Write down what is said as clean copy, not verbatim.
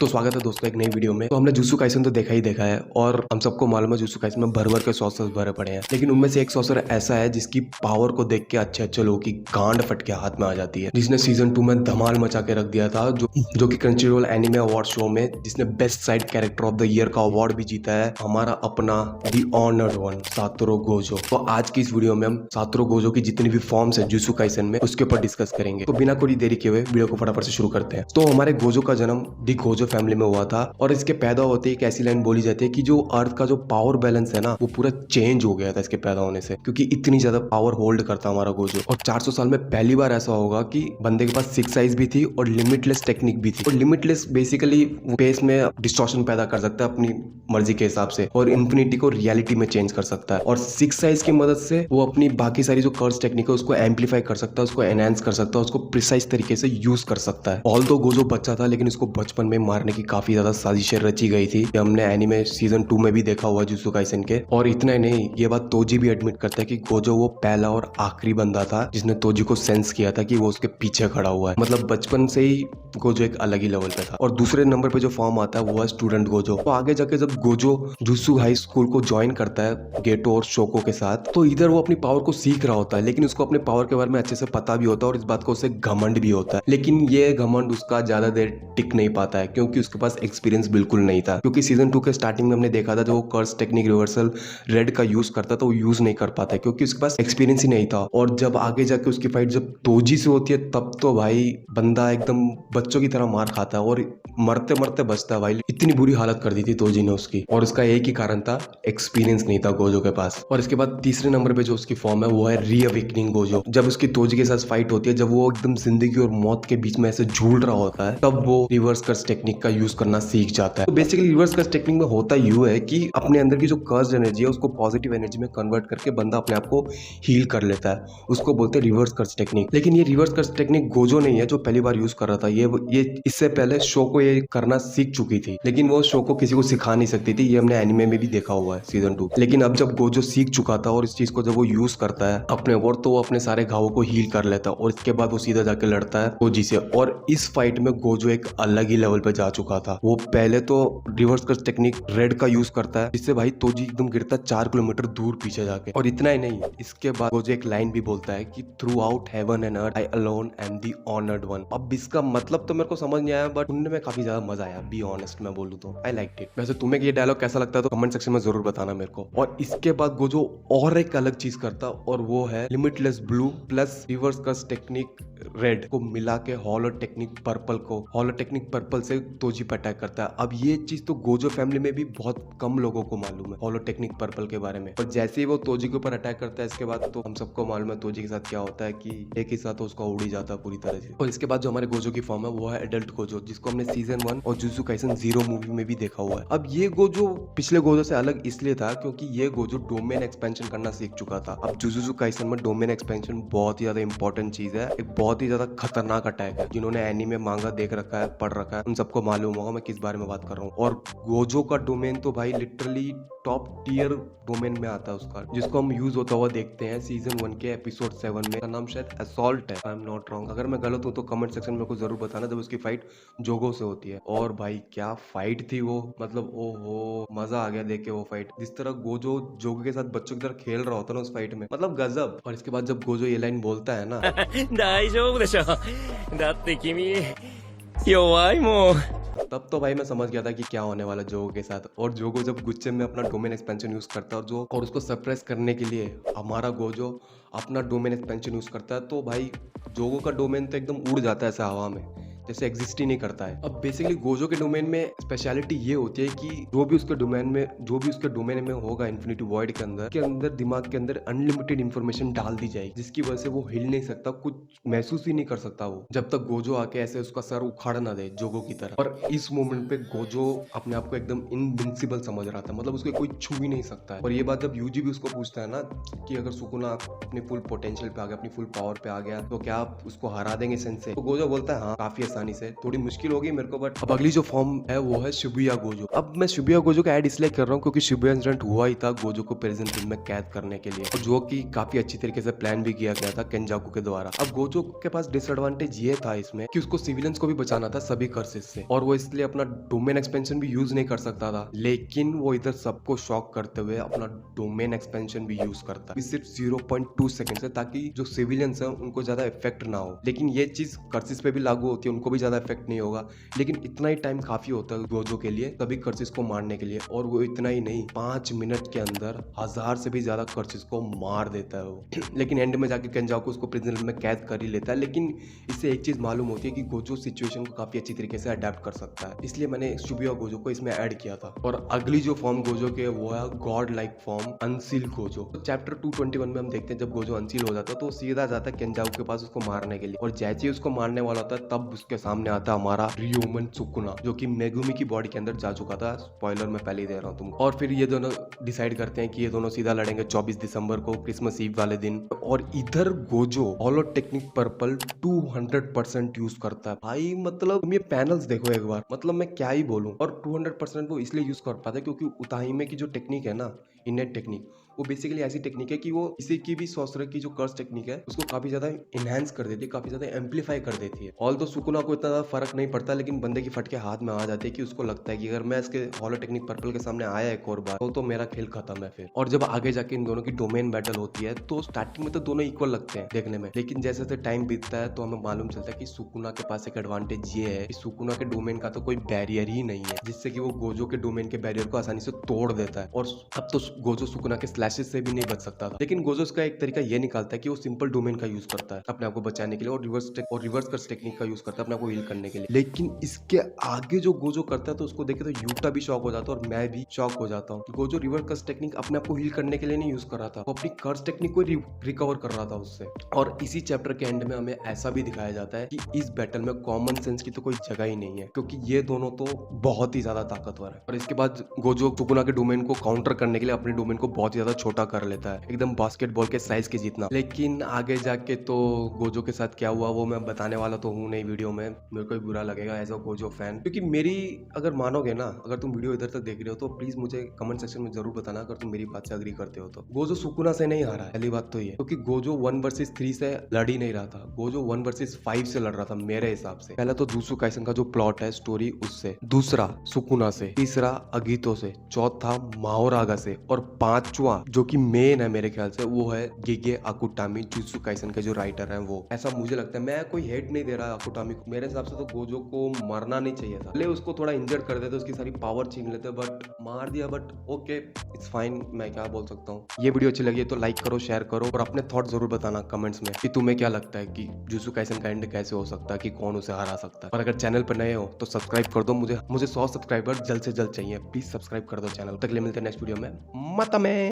तो स्वागत है दोस्तों एक नई वीडियो में। तो हमने जुत्सु काइसन तो देखा ही देखा है और हम सबको मालूम है जुत्सु काइसन में भर भर के सॉसेस भरे पड़े हैं, लेकिन उनमें से एक सॉसर ऐसा है जिसकी पावर को देख के अच्छे अच्छे लोगों की गांड फट के हाथ में आ जाती है, जिसने सीजन 2 में धमाल मचा के रख दिया था, जो कि क्रंचीरोल एनिमे अवार्ड शो में जिसने best side character of the year का अवार्ड भी जीता है, हमारा अपना दी ऑनर्ड वन सातोरू गोजो। तो आज की इस वीडियो में हम सातोरू गोजो की जितनी भी फॉर्म्स है जुत्सु काइसन में उसके ऊपर डिस्कस करेंगे। तो बिना कोई देरी किए हुए वीडियो को फटाफट से शुरू करते हैं। तो हमारे गोजो का जन्म दी गोजो फैमिली में हुआ था और इसके पैदा होते ही एक ऐसी लाइन बोली जाती है कि जो अर्थ का जो पावर बैलेंस है ना वो पूरा चेंज हो गया था इसके पैदा होने से, क्योंकि इतनी ज्यादा पावर होल्ड करता हमारा गोजो। और 400 साल में पहली बार ऐसा होगा कि बंदे के पास 6 आइज भी थी और लिमिटलेस टेक्निक भी थी। और लिमिटलेस बेसिकली स्पेस में डिस्टॉर्शन पैदा कर सकता है अपनी मर्जी के हिसाब से और इन्फिनिटी को रियलिटी में चेंज कर सकता है। और 6 आइज की मदद से वो अपनी बाकी सारी जो कर्स टेक्निक है उसको एम्पलीफाई कर सकता है, उसको एनहांस कर सकता है, उसको प्रिसाइज तरीके से यूज कर सकता है। ऑल तो गोजो बच्चा था लेकिन उसको बचपन में मारने की काफी ज्यादा साजिशें रची गई थी। हमने एनीमे सीजन 2 में भी देखा हुआ जुत्सु काइसन के। और इतना ही नहीं, ये बात तोजी भी एडमिट करता है कि गोजो वो पहला और आखिरी बंदा था जिसने तोजी को सेंस किया था कि वो उसके पीछे खड़ा हुआ है। मतलब बचपन से ही गोजो एक अलग ही लेवल पे था। और दूसरे नंबर पे जो फॉर्म आता है वो है स्टूडेंट गोजो। तो आगे जाके जब गोजो जुत्सु हाई स्कूल को ज्वाइन करता है गेटो और शोको के साथ, तो इधर वो अपनी पावर को सीख रहा होता है, लेकिन उसको अपने पावर के बारे में अच्छे से पता भी होता है और इस बात को उसे घमंड भी होता है। लेकिन ये घमंड उसका ज्यादा देर टिक नहीं पाता है क्योंकि उसके पास एक्सपीरियंस बिल्कुल नहीं था। क्योंकि सीजन 2 के स्टार्टिंग में हमने देखा था जो वो कर्स टेक्निक रिवर्सल रेड का यूज करता था वो यूज नहीं कर पाता है क्योंकि उसके पास एक्सपीरियंस ही नहीं था। और जब आगे जाके उसकी फाइट जब तोजी से होती है तब तो भाई बंदा एकदम बच्चों की तरह मार खाता है और मरते मरते बचता है। भाई इतनी बुरी हालत कर दी थी तोजी ने उसकी, और उसका एक ही कारण था, एक्सपीरियंस नहीं था गोजो के पास। और इसके बाद तीसरे नंबर पे जो उसकी फॉर्म है वो है रीअवेकनिंग गोजो। जब उसकी तोजी के साथ फाइट होती है, जब वो एकदम जिंदगी और मौत के बीच में ऐसे झूल रहा होता है, तब वो रिवर्स कर्स टेक्निक का यूज करना सीख जाता है। तो बेसिकली रिवर्स कर्स टेक्निक में होता यूं है कि अपने अंदर की जो कर्स एनर्जी है उसको पॉजिटिव एनर्जी में कन्वर्ट करके बंदा अपने आप को हील कर लेता है। उसको बोलते हैं रिवर्स कर्स टेक्निक। लेकिन ये रिवर्स कर्स टेक्निक गोजो नहीं है जो पहली बार यूज कर रहा था, ये इससे पहले शो को ये करना सीख चुकी थी, लेकिन वो शो को किसी को सिखा नहीं सकती थी। ये हमने एनिमे में भी देखा हुआ है सीजन 2। लेकिन अब जब गोजो सीख चुका था और इस चीज को जब वो यूज करता है अपने ओर, तो वो अपने सारे घावों को हील कर लेता है और इसके बाद वो सीधा जाके लड़ता है तोजी से। और इस फाइट में गोजो एक अलग ही लेवल पे जा चुका था। वो पहले तो रिवर्स कर्स टेक्निक रेड का यूज करता है जिससे भाई तोजी एकदम गिरता है 4 किलोमीटर दूर पीछे जाके। और इतना ही नहीं, इसके बाद गोजो एक लाइन भी बोलता है कि throughout heaven and earth I alone am the honoured one. अब इसका मतलब तो मेरे को समझ नहीं आया, बट सुनने में काफी ज्यादा मजा आया। बी ऑनेस्ट मैं बोलूं तो आई लाइक इट। वैसे तुम्हें ये डायलॉग कैसा लगता है तो कमेंट सेक्शन में जरूर बताना मेरे को। और इसके बाद गोजो और एक अलग चीज करता और वो है limitless blue plus reverse curse technique red को मिला के हॉलो टेक्निक पर्पल से तोजी पे अटैक करता है। अब ये चीज तो गोजो फैमिली में भी बहुत कम लोगों को मालूम है हॉलो टेक्निक पर्पल के बारे में। और जैसे ही वो तोजी के ऊपर अटैक करता है इसके बाद तो हम सबको मालूम है तोजी के साथ क्या होता है कि एक ही साथ उसका उड़ ही जाता है पूरी तरह से। और इसके बाद जो हमारे गोजो की फॉर्म है वो है एडल्ट गोजो, जिसको हमने सीजन 1 और जुत्सु काइसन 0 मूवी में भी देखा हुआ है। अब ये गोजो पिछले गोजो से अलग इसलिए था क्योंकि ये गोजो डोमेन एक्सपेंशन करना सीख चुका था। अब जुत्सु काइसन में डोमेन एक्सपेंशन बहुत ही ज्यादा इंपॉर्टेंट चीज है, एक बहुत ही ज्यादा खतरनाक अटैक है। जिन्होंने एनीमे मांगा देख रखा है, पढ़ रखा है, उन सबको मालूम होगा मैं किस बारे में बात कर रहा हूँ। और गोजो का डोमेन तो भाई लिटरली टॉप टियर डोमेन में आता है उसका, जिसको हम यूज होता हुआ देखते हैं सीजन 1 के एपिसोड 7 में। नाम शायद असॉल्ट है, आई एम नॉट रॉन्ग। अगर मैं गलत हूँ तो कमेंट सेक्शन में जरूर बताना। जब उसकी फाइट जोगो से होती है, और भाई क्या फाइट थी वो, मतलब ओहो मजा आ गया देख के वो फाइट। जिस तरह गोजो जोगो के साथ बच्चों की तरह खेल रहा होता ना उस फाइट में, मतलब गजब। और इसके बाद जब गोजो ये लाइन बोलता है ना 大丈夫でしょ。だって君、弱いもん。तब तो भाई मैं समझ गया था कि क्या होने वाला जोगो के साथ। और जोगो जब गुस्से में अपना डोमेन एक्सपेंशन यूज करता है और उसको सरप्राइज करने के लिए हमारा गोजो अपना डोमेन एक्सपेंशन यूज करता है, तो भाई जोगो का डोमेन तो एकदम उड़ जाता है ऐसे हवा में, जैसे एग्जिस्ट ही नहीं करता है। अब बेसिकली गोजो के डोमेन में स्पेशलिटी ये होती है कि जो भी उसके डोमेन में होगा इन्फिनिटी वॉइड के अंदर दिमाग के अंदर अनलिमिटेड इंफॉर्मेशन डाल दी जाएगी, जिसकी वजह से वो हिल नहीं सकता, कुछ महसूस ही नहीं कर सकता वो, जब तक गोजो आके ऐसे उसका सर उखाड़ ना दे जोगो की तरह। और इस मोमेंट पे गोजो अपने आप को एकदम इनविंसिबल समझ रहा था, मतलब उसको कोई छू ही नहीं सकता है। और ये बात जब यूजी भी उसको पूछता है ना कि अगर सुकुना अपनी फुल पोटेंशियल पे आ गया, अपनी फुल पावर पे आ गया, तो क्या आप उसको हरा देंगे सेंसे? तो गोजो बोलता है हाँ काफी आसानी से। थोड़ी मुश्किल होगी मेरे को, बट अब अगली जो फॉर्म है वो है शिबुया गोजो। अब मैं शिबुया गोजो का ऐड इसलिए कर रहा हूँ क्योंकि शिबुया इंसिडेंट हुआ ही था गोजो को प्रिजन रूम में कैद करने के लिए, और जो कि काफी अच्छी तरीके से प्लान भी किया गया था केंजाकू के द्वारा। अब गोजो के पास डिसएडवांटेज ये था इसमें कि उसको सिविलियंस को भी बचाना था सभी कर्सेस से, और वो इसलिए अपना डोमेन एक्सपेंशन भी यूज नहीं कर सकता था। लेकिन वो इधर सबको शॉक करते हुए अपना डोमेन एक्सपेंशन भी यूज करता है सिर्फ 0.2 सेकंड से, ताकि जो सिविलियंस हैं उनको ज्यादा इफेक्ट ना हो। लेकिन ये चीज कर्सिस पे भी लागू होती है, उनको भी ज्यादा इफेक्ट नहीं होगा। लेकिन इतना ही टाइम काफी होता है गोजो के लिए सभी कर्सिस को मारने के लिए, और वो इतना ही नहीं, 5 मिनट के अंदर 1000 से भी ज्यादा कर्सिस को मार देता है वो। लेकिन एंड में जाके केंजाकू उसको प्रिजन में कैद कर ही लेता है। लेकिन इससे एक चीज मालूम होती है कि गोजो सिचुएशन को काफी अच्छी तरीके से अडेप्ट कर सकता है, इसलिए मैंने शिबुया गोजो को इसमें ऐड किया था। और अगली जो फॉर्म गोजो के वो है गॉड लाइक फॉर्म अनसील गोजो। तो चैप्टर 221 में हम देखते हैं जब गोजो अनसील हो जाता है तो वो सीधा जाता है केंजाकू के पास उसको मारने के लिए, और जैसे ही उसको मारने वाला होता है तब उसके सामने आता है हमारा रियोमन सुकुना, जो कि मेगुमी की बॉडी के अंदर जा चुका था। स्पॉइलर मैं पहले ही दे रहा हूँ तुमको। और फिर ये दोनों डिसाइड करते हैं कि ये दोनों सीधा लड़ेंगे 24 दिसंबर को, क्रिसमस ईव वाले दिन। और इधर Gojo hollow technique purple 200% use करता है भाई। मतलब तुम ये पैनल्स देखो एक बार, मतलब मैं क्या ही बोलूं। और 200% वो इसलिए यूज कर पाता है क्योंकि उताहिमे की जो टेक्निक है ना, इनेट टेक्निक, वो बेसिकली ऐसी टेक्निक है कि वो किसी की भी सॉर्सरर की जो कर्स टेक्निक है उसको काफी ज्यादा इनहेंस कर देती है, काफी ज्यादा एम्पलीफाई कर देती है। ऑल तो सुकुना को इतना ज्यादा फर्क नहीं पड़ता, लेकिन बंदे की फटके हाथ में आ जाती है कि उसको लगता है कि अगर मैं इसके हॉलो टेक्निक पर्पल के सामने आया एक और बार तो मेरा खेल खत्म है फिर। और जब आगे जाके इन दोनों की डोमेन बैटल होती है तो स्टार्टिंग में तो दोनों इक्वल लगते हैं देखने में, लेकिन जैसे जैसे टाइम बीतता है तो हमें मालूम चलता है कि सुकुना के पास एक एडवांटेज ये है कि सुकुना के डोमेन का तो कोई बैरियर ही नहीं है जिससे कि वो गोजो के डोमेन के बैरियर को आसानी से तोड़ देता है। और अब तो गोजो सुकुना के स्लैशेस से भी नहीं बच सकता था, लेकिन गोजो का एक तरीका ये निकालता है कि वो सिंपल डोमेन का यूज करता है अपने आप को बचाने के लिए, और रिवर्स कर्स टेक्निक का यूज करता है अपने आप को हील करने के लिए। लेकिन इसके आगे जो गोजो करता है तो उसको देखे तो यूटा भी शॉक हो जाता है और मैं भी शॉक हो जाता हूँ। गोजो रिवर्स कर्स टेक्निक अपने आप को हील करने के लिए नहीं यूज कर रहा था, वो अपनी कर्स टेक्निक को रिकवर कर रहा था उससे। और इसी चैप्टर के एंड में हमें ऐसा भी दिखाया जाता है कि इस बैटल में कॉमन सेंस की तो कोई जगह ही नहीं है, क्योंकि ये दोनों तो बहुत ही ज्यादा ताकतवर है। और इसके बाद गोजो सुकुना के डोमेन को काउंटर करने के लिए अपने डोमेन को बहुत ज्यादा छोटा कर लेता है, एकदम बास्केटबॉल के साइज के जितना। लेकिन आगे जाके तो गोजो के साथ क्या हुआ वो मैं बताने वाला तो हूँ नहीं वीडियो में, मेरे को भी बुरा लगेगा एज अ गोजो फैन। क्योंकि मेरी अगर मानोगे ना, अगर तुम वीडियो इधर तक देख रहे हो तो प्लीज मुझे कमेंट सेक्शन में जरूर बताना अगर तुम मेरी बात से अग्री करते हो तो। गोजो सुकुना से नहीं हारा है, पहली बात तो ये, क्योंकि गोजो 1 वर्सेस 3 से लड़ ही नहीं रहा था, गोजो 1 वर्सेस 5 से लड़ रहा था मेरे हिसाब से। पहला तो जुत्सु काइसन का जो प्लॉट है स्टोरी उससे, दूसरा सुकुना से, तीसरा अगीतो से, चौथा माओरागा से, और पांचवा जो कि मेन है मेरे ख्याल से वो है गिगे अकुटामी, जुत्सु काइसन के जो राइटर हैं वो। ऐसा मुझे लगता है, मैं कोई हेट नहीं दे रहा अकुटामी को, मेरे हिसाब से तो गोजो को मरना नहीं चाहिए था। ले उसको थोड़ा इंजर्ड कर देते, उसकी सारी पावर छीन लेते, बट मार दिया, बट ओके इट्स फाइन, मैं क्या बोल सकता हूँ। ये वीडियो अच्छी लगी तो लाइक करो, शेयर करो, और अपने थॉट जरूर बताना कमेंट्स में कि तुम्हें क्या लगता है कि जुत्सु काइसन का एंड कैसे हो सकता है, कि कौन उसे हरा सकता है। और अगर चैनल पर नए हो तो सब्सक्राइब कर दो, मुझे 100 सब्सक्राइबर जल्द से जल्द चाहिए, प्लीज सब्सक्राइब कर दो चैनल। तक ले मिलते हैं नेक्स्ट वीडियो में, मत में।